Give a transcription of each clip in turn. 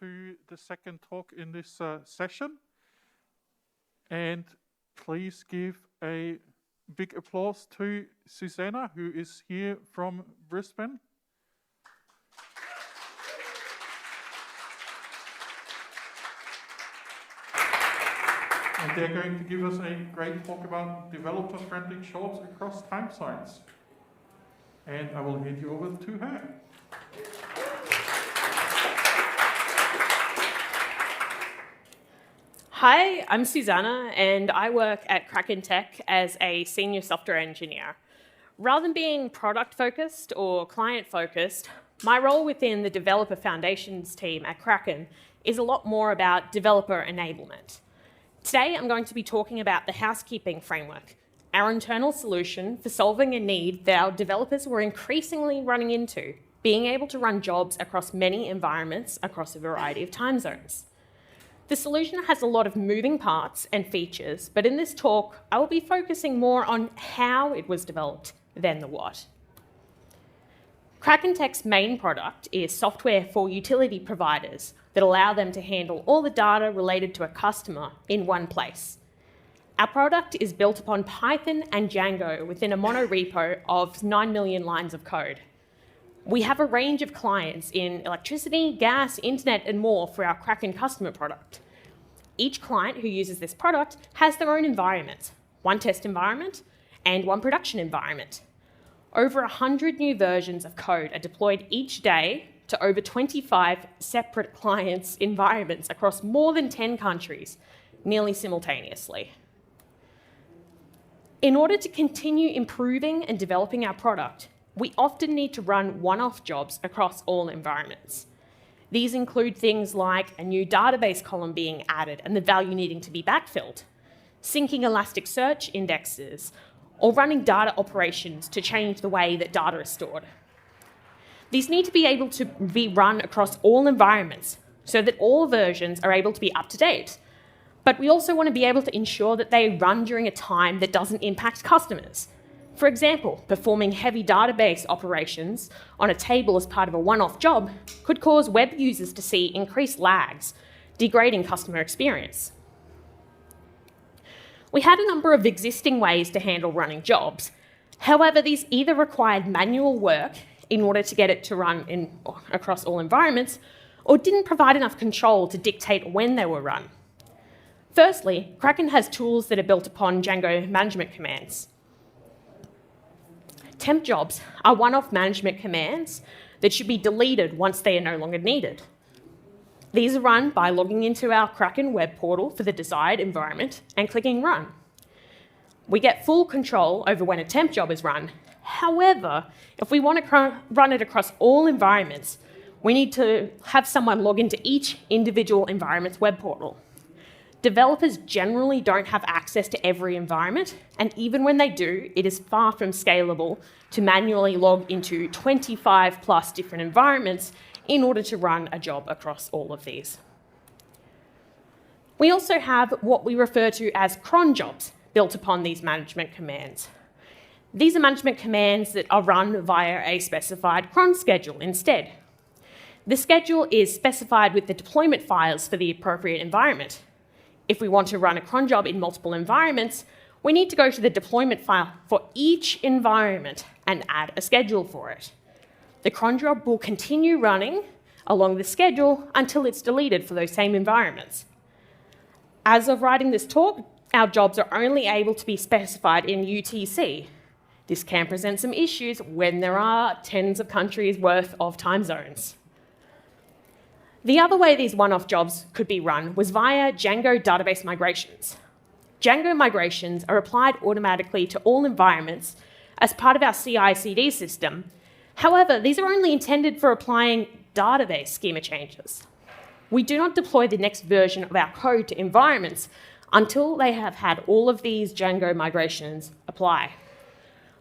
to the second talk in this session. And please give a big applause to Suzannah, who is here from Brisbane. And they're going to give us a great talk about developer-friendly jobs across time zones. And I will hand you over to her. Hi, I'm Suzannah, and I work at Kraken Tech as a senior software engineer. Rather than being product-focused or client-focused, my role within the Developer Foundations team at Kraken is a lot more about developer enablement. Today, I'm going to be talking about the Housekeeping Framework, our internal solution for solving a need that our developers were increasingly running into, being able to run jobs across many environments across a variety of time zones. The solution has a lot of moving parts and features, but in this talk, I will be focusing more on how it was developed than the what. Kraken Tech's main product is software for utility providers that allow them to handle all the data related to a customer in one place. Our product is built upon Python and Django within a monorepo of 9 million lines of code. We have a range of clients in electricity, gas, internet, and more for our Kraken customer product. Each client who uses this product has their own environment, one test environment and one production environment. Over 100 new versions of code are deployed each day to over 25 separate clients' environments across more than 10 countries, nearly simultaneously. In order to continue improving and developing our product, we often need to run one-off jobs across all environments. These include things like a new database column being added and the value needing to be backfilled, syncing Elasticsearch indexes, or running data operations to change the way that data is stored. These need to be able to be run across all environments so that all versions are able to be up to date. But we also want to be able to ensure that they run during a time that doesn't impact customers. For example, performing heavy database operations on a table as part of a one-off job could cause web users to see increased lags, degrading customer experience. We had a number of existing ways to handle running jobs. However, these either required manual work in order to get it to run across all environments, or didn't provide enough control to dictate when they were run. Firstly, Kraken has tools that are built upon Django management commands. Temp jobs are one-off management commands that should be deleted once they are no longer needed. These are run by logging into our Kraken web portal for the desired environment and clicking Run. We get full control over when a temp job is run. However, if we want to run it across all environments, we need to have someone log into each individual environment's web portal. Developers generally don't have access to every environment, and even when they do, it is far from scalable to manually log into 25 plus different environments in order to run a job across all of these. We also have what we refer to as cron jobs built upon these management commands. These are management commands that are run via a specified cron schedule instead. The schedule is specified with the deployment files for the appropriate environment. If we want to run a cron job in multiple environments, we need to go to the deployment file for each environment and add a schedule for it. The cron job will continue running along the schedule until it's deleted for those same environments. As of writing this talk, our jobs are only able to be specified in UTC. This can present some issues when there are tens of countries worth of time zones. The other way these one-off jobs could be run was via Django database migrations. Django migrations are applied automatically to all environments as part of our CI/CD system. However, these are only intended for applying database schema changes. We do not deploy the next version of our code to environments until they have had all of these Django migrations apply.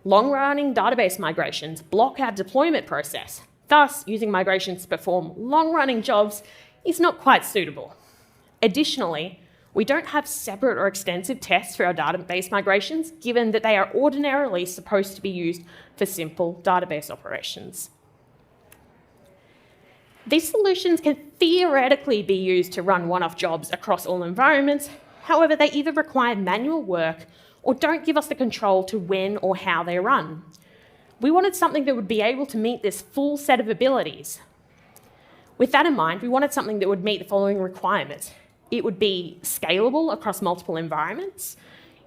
Long-running database migrations block our deployment process. Thus, using migrations to perform long-running jobs is not quite suitable. Additionally, we don't have separate or extensive tests for our database migrations, given that they are ordinarily supposed to be used for simple database operations. These solutions can theoretically be used to run one-off jobs across all environments. However, they either require manual work or don't give us the control to when or how they run. We wanted something that would be able to meet this full set of abilities. With that in mind, we wanted something that would meet the following requirements. It would be scalable across multiple environments.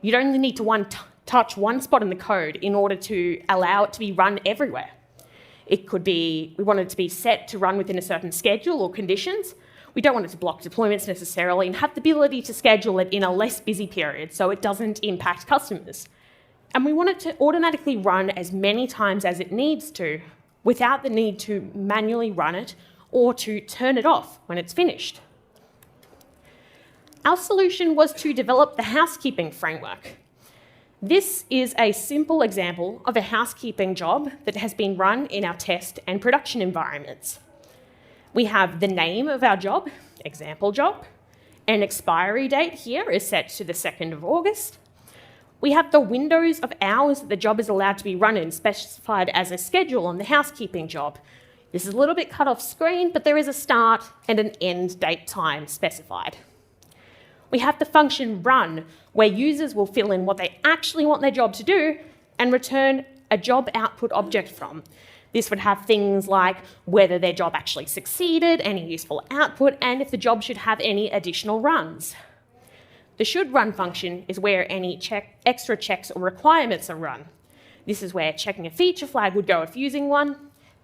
You'd only need to touch one spot in the code in order to allow it to be run everywhere. It could be, we want it to be set to run within a certain schedule or conditions. We don't want it to block deployments necessarily and have the ability to schedule it in a less busy period so it doesn't impact customers. And we want it to automatically run as many times as it needs to without the need to manually run it or to turn it off when it's finished. Our solution was to develop the Housekeeping Framework. This is a simple example of a housekeeping job that has been run in our test and production environments. We have the name of our job, example job. An expiry date here is set to the 2nd of August. We have the windows of hours that the job is allowed to be run in, specified as a schedule on the housekeeping job. This is a little bit cut off screen, but there is a start and an end date time specified. We have the function run, where users will fill in what they actually want their job to do and return a job output object from. This would have things like whether their job actually succeeded, any useful output, and if the job should have any additional runs. The should run function is where any extra checks or requirements are run. This is where checking a feature flag would go if using one.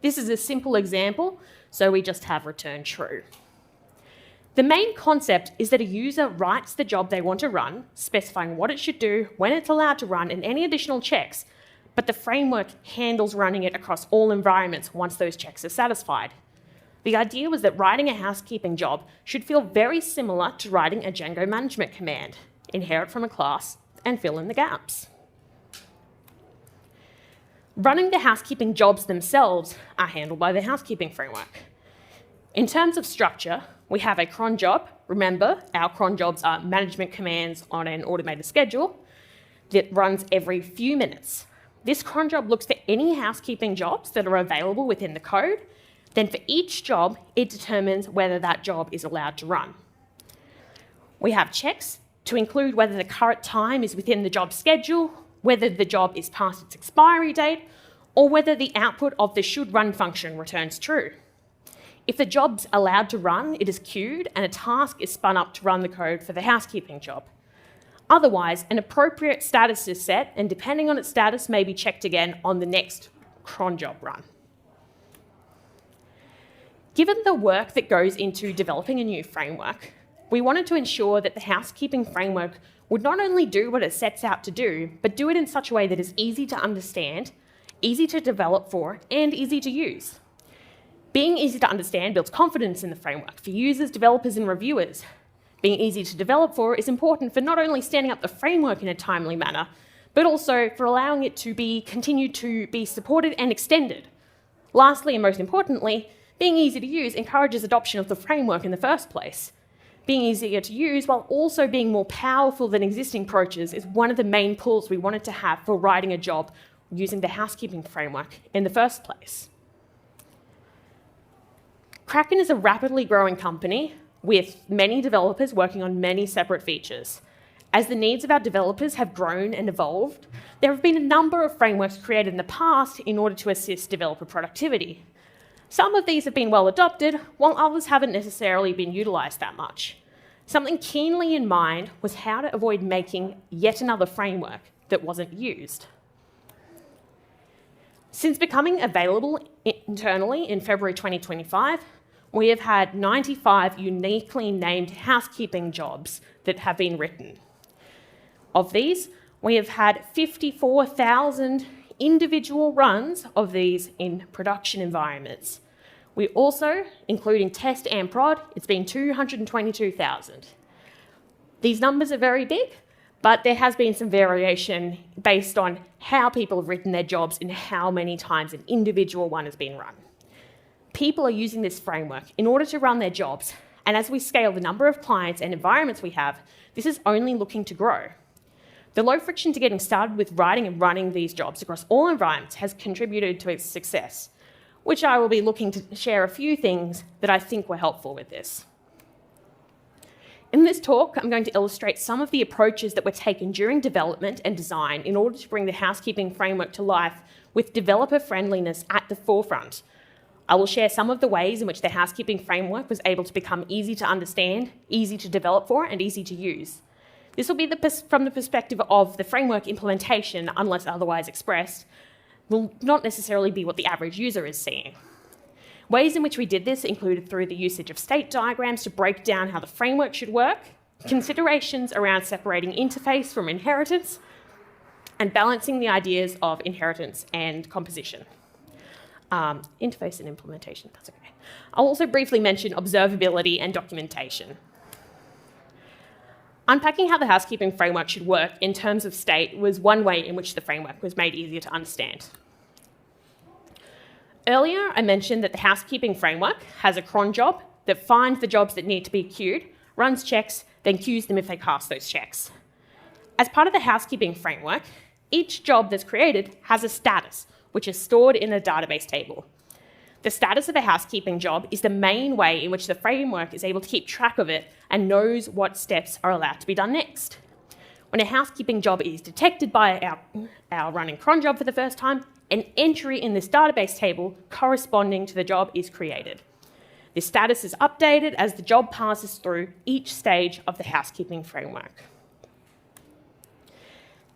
This is a simple example, so we just have return true. The main concept is that a user writes the job they want to run, specifying what it should do, when it's allowed to run, and any additional checks, but the framework handles running it across all environments once those checks are satisfied. The idea was that writing a housekeeping job should feel very similar to writing a Django management command, inherit from a class, and fill in the gaps. Running the housekeeping jobs themselves are handled by the Housekeeping Framework. In terms of structure, we have a cron job. Remember, our cron jobs are management commands on an automated schedule that runs every few minutes. This cron job looks for any housekeeping jobs that are available within the code. Then for each job, it determines whether that job is allowed to run. We have checks to include whether the current time is within the job schedule, whether the job is past its expiry date, or whether the output of the should run function returns true. If the job's allowed to run, it is queued and a task is spun up to run the code for the housekeeping job. Otherwise, an appropriate status is set, and depending on its status, may be checked again on the next cron job run. Given the work that goes into developing a new framework, we wanted to ensure that the Housekeeping Framework would not only do what it sets out to do, but do it in such a way that is easy to understand, easy to develop for, and easy to use. Being easy to understand builds confidence in the framework for users, developers, and reviewers. Being easy to develop for is important for not only standing up the framework in a timely manner, but also for allowing it to continue to be supported and extended. Lastly, and most importantly, being easy to use encourages adoption of the framework in the first place. Being easier to use while also being more powerful than existing approaches is one of the main pulls we wanted to have for writing a job using the Housekeeping Framework in the first place. Kraken is a rapidly growing company with many developers working on many separate features. As the needs of our developers have grown and evolved, there have been a number of frameworks created in the past in order to assist developer productivity. Some of these have been well adopted, while others haven't necessarily been utilised that much. Something keenly in mind was how to avoid making yet another framework that wasn't used. Since becoming available internally in February 2025, we have had 95 uniquely named housekeeping jobs that have been written. Of these, we have had 54,000 individual runs of these in production environments. We also, including test and prod, it's been 222,000. These numbers are very big, but there has been some variation based on how people have written their jobs and how many times an individual one has been run. People are using this framework in order to run their jobs, and as we scale the number of clients and environments we have, this is only looking to grow. The low friction to getting started with writing and running these jobs across all environments has contributed to its success. which I will be looking to share a few things that I think were helpful with this. In this talk, I'm going to illustrate some of the approaches that were taken during development and design in order to bring the housekeeping framework to life with developer friendliness at the forefront. I will share some of the ways in which the housekeeping framework was able to become easy to understand, easy to develop for, and easy to use. This will be from the perspective of the framework implementation, unless otherwise expressed, will not necessarily be what the average user is seeing. Ways in which we did this included through the usage of state diagrams to break down how the framework should work, considerations around separating interface from inheritance, and balancing the ideas of inheritance and composition. Interface and implementation, that's okay. I'll also briefly mention observability and documentation. Unpacking how the housekeeping framework should work in terms of state was one way in which the framework was made easier to understand. Earlier, I mentioned that the housekeeping framework has a cron job that finds the jobs that need to be queued, runs checks, then queues them if they pass those checks. As part of the housekeeping framework, each job that's created has a status, which is stored in a database table. The status of a housekeeping job is the main way in which the framework is able to keep track of it and knows what steps are allowed to be done next. When a housekeeping job is detected by our running cron job for the first time, an entry in this database table corresponding to the job is created. This status is updated as the job passes through each stage of the housekeeping framework.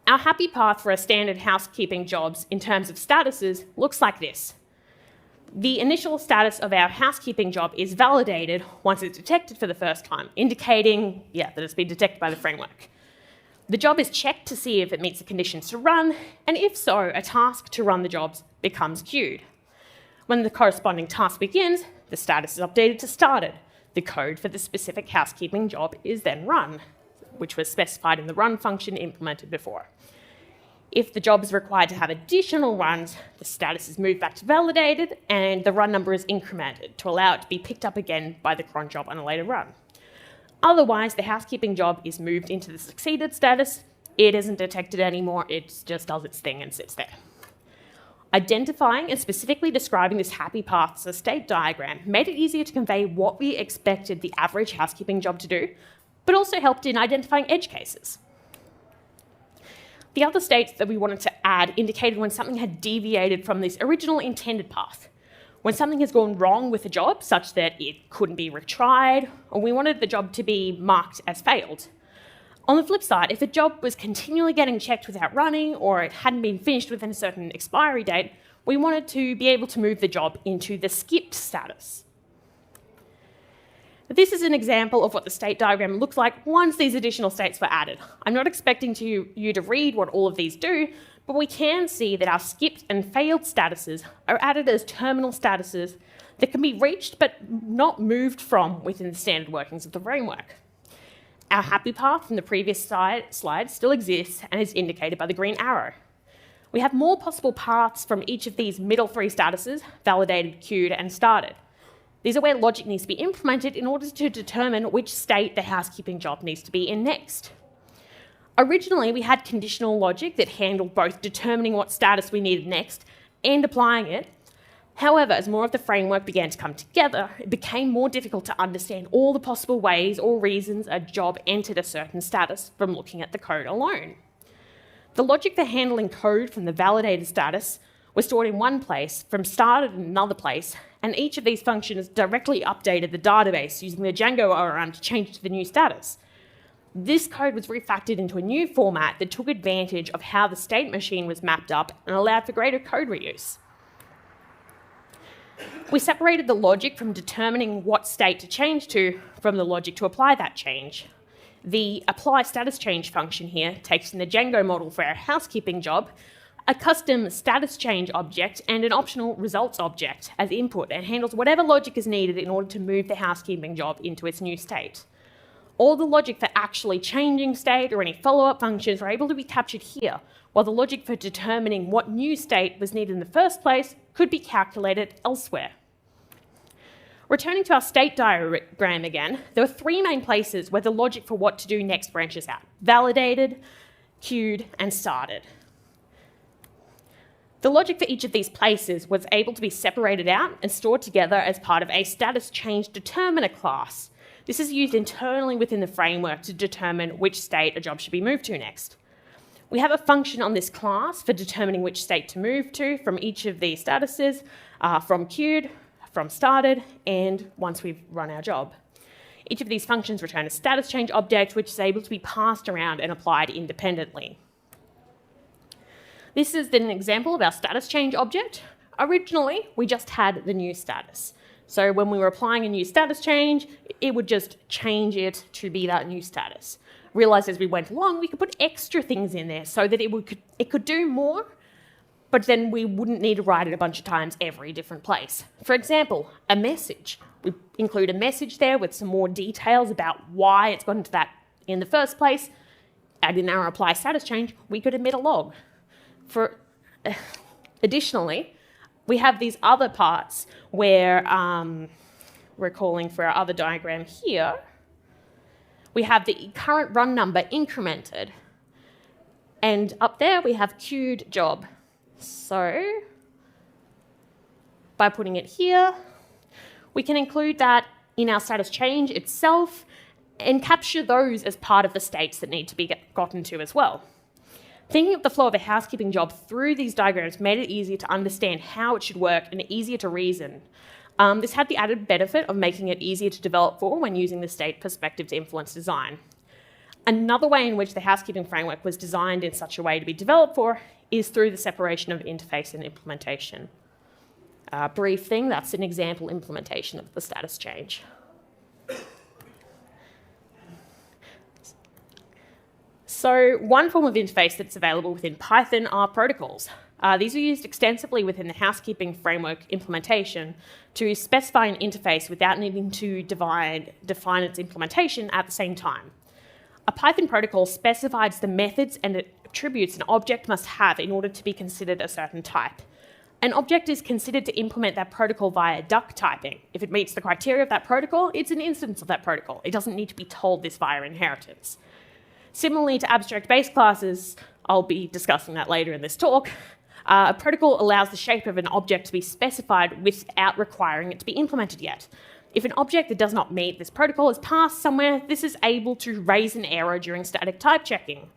Our happy path for our standard housekeeping jobs in terms of statuses looks like this. The initial status of our housekeeping job is validated once it's detected for the first time, indicating, that it's been detected by the framework. The job is checked to see if it meets the conditions to run, and if so, a task to run the jobs becomes queued. When the corresponding task begins, the status is updated to started. The code for the specific housekeeping job is then run, which was specified in the run function implemented before. If the job is required to have additional runs, the status is moved back to validated, and the run number is incremented to allow it to be picked up again by the cron job on a later run. Otherwise, the housekeeping job is moved into the succeeded status. It isn't detected anymore, it just does its thing and sits there. Identifying and specifically describing this happy path as a state diagram made it easier to convey what we expected the average housekeeping job to do, but also helped in identifying edge cases. The other states that we wanted to add indicated when something had deviated from this original intended path. When something has gone wrong with a job, such that it couldn't be retried, or we wanted the job to be marked as failed. On the flip side, if a job was continually getting checked without running, or it hadn't been finished within a certain expiry date, we wanted to be able to move the job into the skipped status. This is an example of what the state diagram looks like once these additional states were added. I'm not expecting you to read what all of these do, but we can see that our skipped and failed statuses are added as terminal statuses that can be reached but not moved from within the standard workings of the framework. Our happy path from the previous slide still exists and is indicated by the green arrow. We have more possible paths from each of these middle three statuses, validated, queued, and started. These are where logic needs to be implemented in order to determine which state the housekeeping job needs to be in next. Originally, we had conditional logic that handled both determining what status we needed next and applying it. However, as more of the framework began to come together, it became more difficult to understand all the possible ways or reasons a job entered a certain status from looking at the code alone. The logic for handling code from the validated status was stored in one place, from started in another place, and each of these functions directly updated the database using the Django ORM to change to the new status. This code was refactored into a new format that took advantage of how the state machine was mapped up and allowed for greater code reuse. We separated the logic from determining what state to change to from the logic to apply that change. The apply status change function here takes in the Django model for our housekeeping job, a custom status change object, and an optional results object as input, and handles whatever logic is needed in order to move the housekeeping job into its new state. All the logic for actually changing state or any follow-up functions are able to be captured here, while the logic for determining what new state was needed in the first place could be calculated elsewhere. Returning to our state diagram again, there are three main places where the logic for what to do next branches out: validated, queued, and started. The logic for each of these places was able to be separated out and stored together as part of a status change determiner class. This is used internally within the framework to determine which state a job should be moved to next. We have a function on this class for determining which state to move to from each of these statuses, from queued, from started, and once we've run our job. Each of these functions return a status change object which is able to be passed around and applied independently. This is then an example of our status change object. Originally, we just had the new status. So when we were applying a new status change, it would just change it to be that new status. Realised as we went along, we could put extra things in there so that it could do more, but then we wouldn't need to write it a bunch of times every different place. For example, a message. We include a message there with some more details about why it's got into that in the first place. And in our apply status change, we could emit a log. Additionally, we have these other parts where we're calling for our other diagram here. We have the current run number incremented. And up there, we have queued job. So by putting it here, we can include that in our status change itself and capture those as part of the states that need to be gotten to as well. Thinking of the flow of a housekeeping job through these diagrams made it easier to understand how it should work and easier to reason. This had the added benefit of making it easier to develop for when using the state perspective to influence design. Another way in which the housekeeping framework was designed in such a way to be developed for is through the separation of interface and implementation. A brief thing, that's an example implementation of the status change. So one form of interface that's available within Python are protocols. These are used extensively within the housekeeping framework implementation to specify an interface without needing to define its implementation at the same time. A Python protocol specifies the methods and attributes an object must have in order to be considered a certain type. An object is considered to implement that protocol via duck typing. If it meets the criteria of that protocol, it's an instance of that protocol. It doesn't need to be told this via inheritance. Similarly to abstract-based classes, I'll be discussing that later in this talk, a protocol allows the shape of an object to be specified without requiring it to be implemented yet. If an object that does not meet this protocol is passed somewhere, this is able to raise an error during static type checking.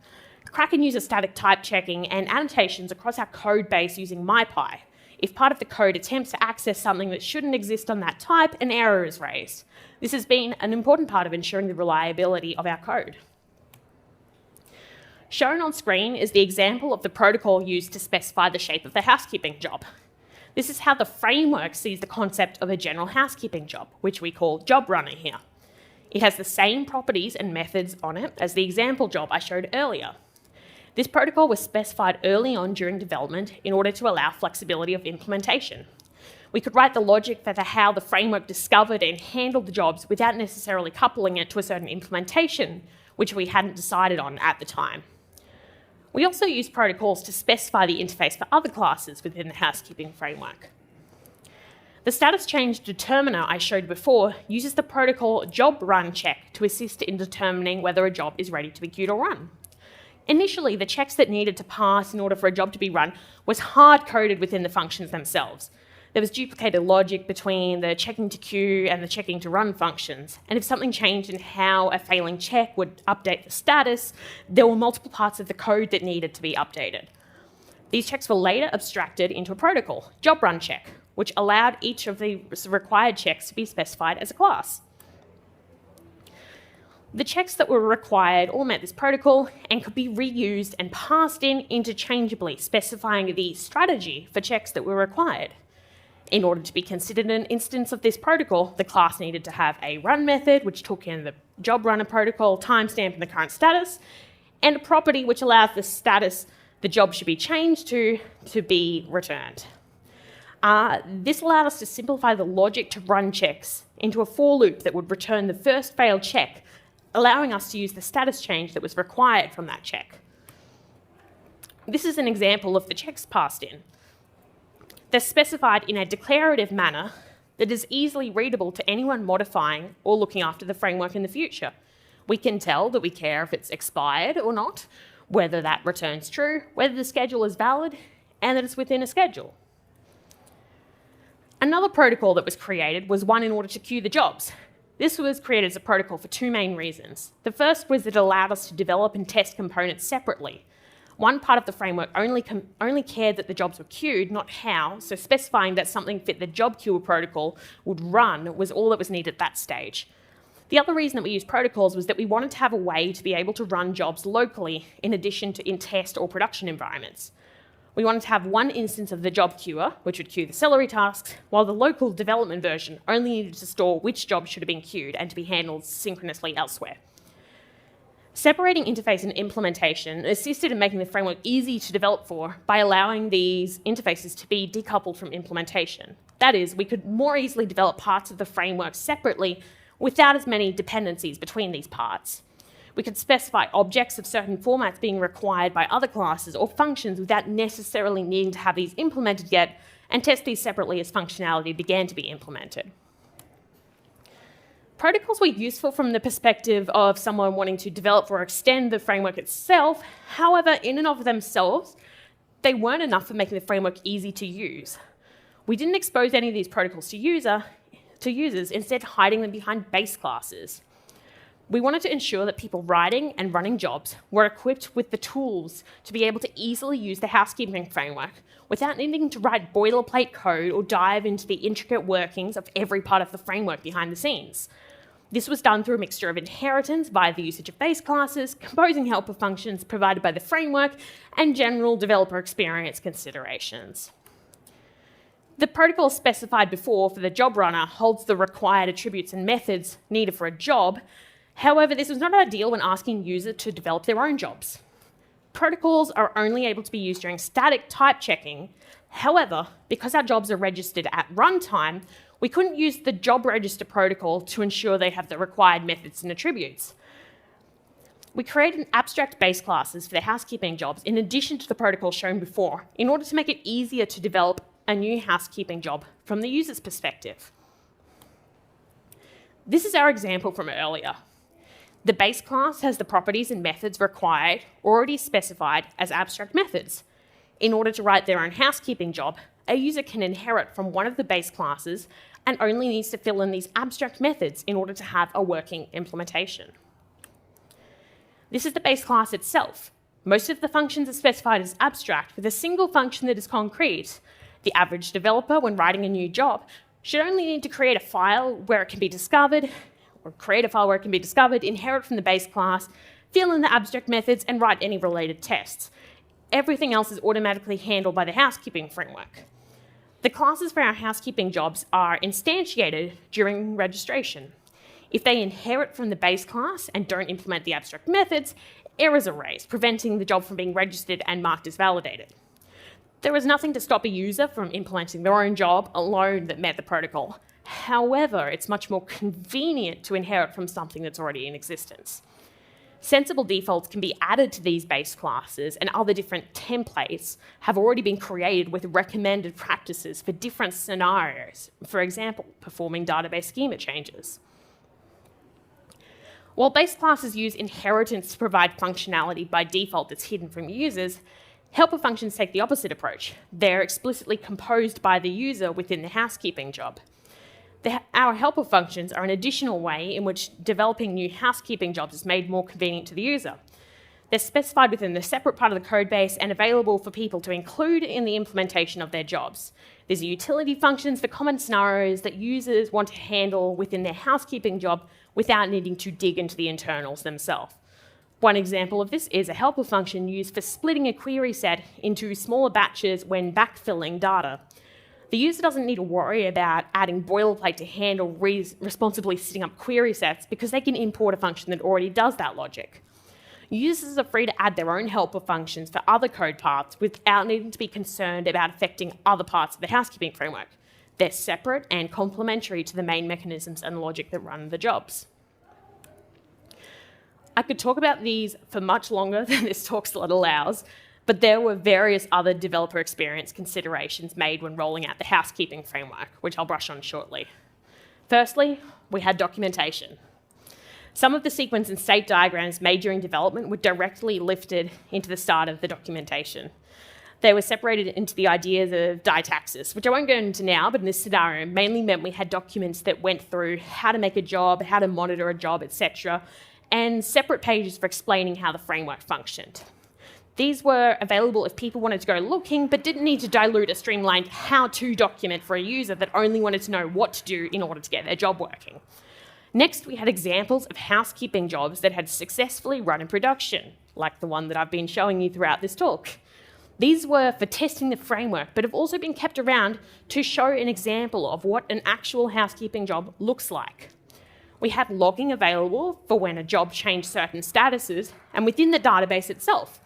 Kraken uses static type checking and annotations across our code base using MyPy. If part of the code attempts to access something that shouldn't exist on that type, an error is raised. This has been an important part of ensuring the reliability of our code. Shown on screen is the example of the protocol used to specify the shape of the housekeeping job. This is how the framework sees the concept of a general housekeeping job, which we call job runner here. It has the same properties and methods on it as the example job I showed earlier. This protocol was specified early on during development in order to allow flexibility of implementation. We could write the logic for how the framework discovered and handled the jobs without necessarily coupling it to a certain implementation, which we hadn't decided on at the time. We also use protocols to specify the interface for other classes within the housekeeping framework. The status change determiner I showed before uses the protocol job run check to assist in determining whether a job is ready to be queued or run. Initially, the checks that needed to pass in order for a job to be run was hard-coded within the functions themselves. There was duplicated logic between the checking to queue and the checking to run functions. And if something changed in how a failing check would update the status, there were multiple parts of the code that needed to be updated. These checks were later abstracted into a protocol, job run check, which allowed each of the required checks to be specified as a class. The checks that were required all met this protocol and could be reused and passed in interchangeably, specifying the strategy for checks that were required. In order to be considered an instance of this protocol, the class needed to have a run method, which took in the job runner protocol, timestamp, and the current status, and a property which allows the status the job should be changed to be returned. This allowed us to simplify the logic to run checks into a for loop that would return the first failed check, allowing us to use the status change that was required from that check. This is an example of the checks passed in. They're specified in a declarative manner that is easily readable to anyone modifying or looking after the framework in the future. We can tell that we care if it's expired or not, whether that returns true, whether the schedule is valid, and that it's within a schedule. Another protocol that was created was one in order to queue the jobs. This was created as a protocol for two main reasons. The first was that it allowed us to develop and test components separately. One part of the framework only cared that the jobs were queued, not how, so specifying that something fit the job queuer protocol would run was all that was needed at that stage. The other reason that we used protocols was that we wanted to have a way to be able to run jobs locally in addition to in test or production environments. We wanted to have one instance of the job queuer, which would queue the celery tasks, while the local development version only needed to store which jobs should have been queued and to be handled synchronously elsewhere. Separating interface and implementation assisted in making the framework easy to develop for by allowing these interfaces to be decoupled from implementation. That is, we could more easily develop parts of the framework separately without as many dependencies between these parts. We could specify objects of certain formats being required by other classes or functions without necessarily needing to have these implemented yet, and test these separately as functionality began to be implemented. Protocols were useful from the perspective of someone wanting to develop or extend the framework itself. However, in and of themselves, they weren't enough for making the framework easy to use. We didn't expose any of these protocols to users, instead hiding them behind base classes. We wanted to ensure that people writing and running jobs were equipped with the tools to be able to easily use the housekeeping framework without needing to write boilerplate code or dive into the intricate workings of every part of the framework behind the scenes. This was done through a mixture of inheritance via the usage of base classes, composing helper functions provided by the framework, and general developer experience considerations. The protocol specified before for the job runner holds the required attributes and methods needed for a job. However, this was not ideal when asking users to develop their own jobs. Protocols are only able to be used during static type checking. However, because our jobs are registered at runtime, we couldn't use the job register protocol to ensure they have the required methods and attributes. We created abstract base classes for the housekeeping jobs in addition to the protocol shown before in order to make it easier to develop a new housekeeping job from the user's perspective. This is our example from earlier. The base class has the properties and methods required, already specified as abstract methods. In order to write their own housekeeping job, a user can inherit from one of the base classes and only needs to fill in these abstract methods in order to have a working implementation. This is the base class itself. Most of the functions are specified as abstract with a single function that is concrete. The average developer, when writing a new job, should only need to create a file where it can be discovered, inherit from the base class, fill in the abstract methods, and write any related tests. Everything else is automatically handled by the housekeeping framework. The classes for our housekeeping jobs are instantiated during registration. If they inherit from the base class and don't implement the abstract methods, errors are raised, preventing the job from being registered and marked as validated. There is nothing to stop a user from implementing their own job alone that met the protocol. However, it's much more convenient to inherit from something that's already in existence. Sensible defaults can be added to these base classes, and other different templates have already been created with recommended practices for different scenarios, for example, performing database schema changes. While base classes use inheritance to provide functionality by default that's hidden from users, helper functions take the opposite approach. They're explicitly composed by the user within the housekeeping job. Our helper functions are an additional way in which developing new housekeeping jobs is made more convenient to the user. They're specified within the separate part of the code base and available for people to include in the implementation of their jobs. There's utility functions for common scenarios that users want to handle within their housekeeping job without needing to dig into the internals themselves. One example of this is a helper function used for splitting a query set into smaller batches when backfilling data. The user doesn't need to worry about adding boilerplate to handle responsibly setting up query sets because they can import a function that already does that logic. Users are free to add their own helper functions for other code paths without needing to be concerned about affecting other parts of the housekeeping framework. They're separate and complementary to the main mechanisms and logic that run the jobs. I could talk about these for much longer than this talk slot allows, but there were various other developer experience considerations made when rolling out the housekeeping framework, which I'll brush on shortly. Firstly, we had documentation. Some of the sequence and state diagrams made during development were directly lifted into the start of the documentation. they were separated into the ideas of diataxis, which I won't go into now, but in this scenario mainly meant we had documents that went through how to make a job, how to monitor a job, etc., and separate pages for explaining how the framework functioned. These were available if people wanted to go looking, but didn't need to dilute a streamlined how-to document for a user that only wanted to know what to do in order to get their job working. Next, we had examples of housekeeping jobs that had successfully run in production, like the one that I've been showing you throughout this talk. These were for testing the framework, but have also been kept around to show an example of what an actual housekeeping job looks like. We had logging available for when a job changed certain statuses, and within the database itself.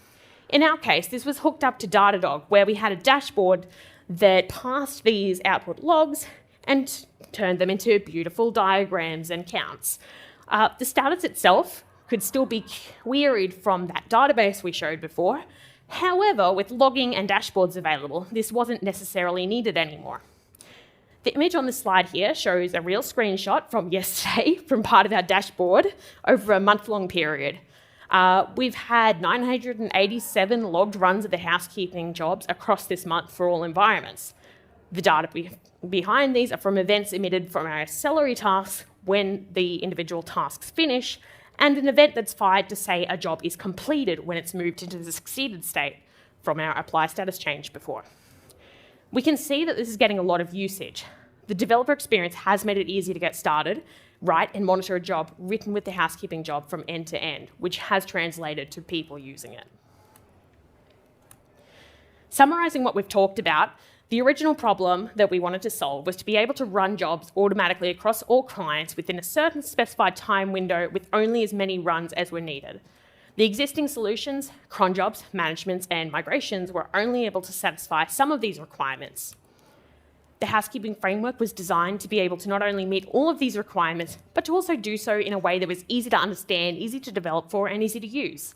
In our case, this was hooked up to Datadog, where we had a dashboard that passed these output logs and turned them into beautiful diagrams and counts. The status itself could still be queried from that database we showed before. However, with logging and dashboards available, this wasn't necessarily needed anymore. The image on this slide here shows a real screenshot from yesterday from part of our dashboard over a month-long period. We've had 987 logged runs of the housekeeping jobs across this month for all environments. The data behind these are from events emitted from our celery tasks when the individual tasks finish, and an event that's fired to say a job is completed when it's moved into the succeeded state from our apply status change before. We can see that this is getting a lot of usage. The developer experience has made it easy to get started, write and monitor a job written with the housekeeping job from end to end, which has translated to people using it. Summarising what we've talked about, the original problem that we wanted to solve was to be able to run jobs automatically across all clients within a certain specified time window with only as many runs as were needed. The existing solutions, cron jobs, managements, and migrations were only able to satisfy some of these requirements. The housekeeping framework was designed to be able to not only meet all of these requirements, but to also do so in a way that was easy to understand, easy to develop for, and easy to use.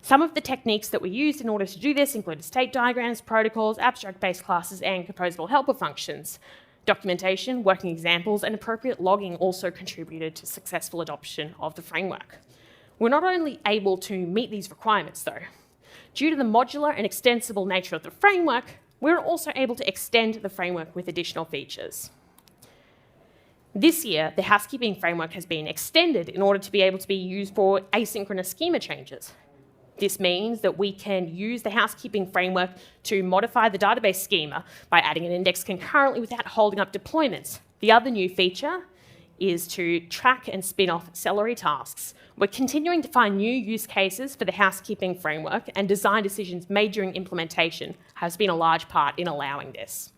Some of the techniques that we used in order to do this included state diagrams, protocols, abstract-based classes, and composable helper functions. Documentation, working examples, and appropriate logging also contributed to successful adoption of the framework. We're not only able to meet these requirements, though. Due to the modular and extensible nature of the framework, we're also able to extend the framework with additional features. This year, the housekeeping framework has been extended in order to be able to be used for asynchronous schema changes. This means that we can use the housekeeping framework to modify the database schema by adding an index concurrently without holding up deployments. The other new feature is to track and spin off celery tasks. We're continuing to find new use cases for the housekeeping framework, and design decisions made during implementation has been a large part in allowing this.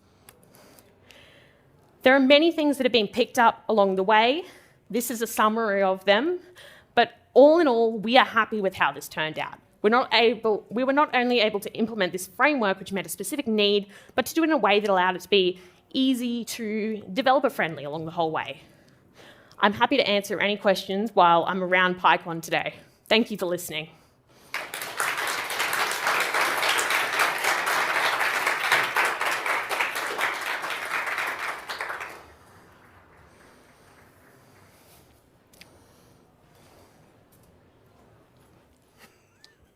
There are many things that have been picked up along the way. This is a summary of them, but all in all, we are happy with how this turned out. We were not only able to implement this framework, which met a specific need, but to do it in a way that allowed it to be easy to developer-friendly along the whole way. I'm happy to answer any questions while I'm around PyCon today. Thank you for listening.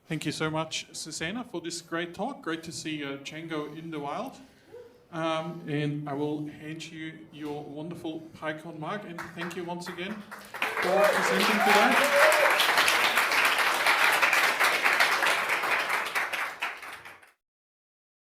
Thank you so much, Suzannah, for this great talk. Great to see Django in the wild. And I will hand you your wonderful PyCon mug, and thank you once again for presenting today.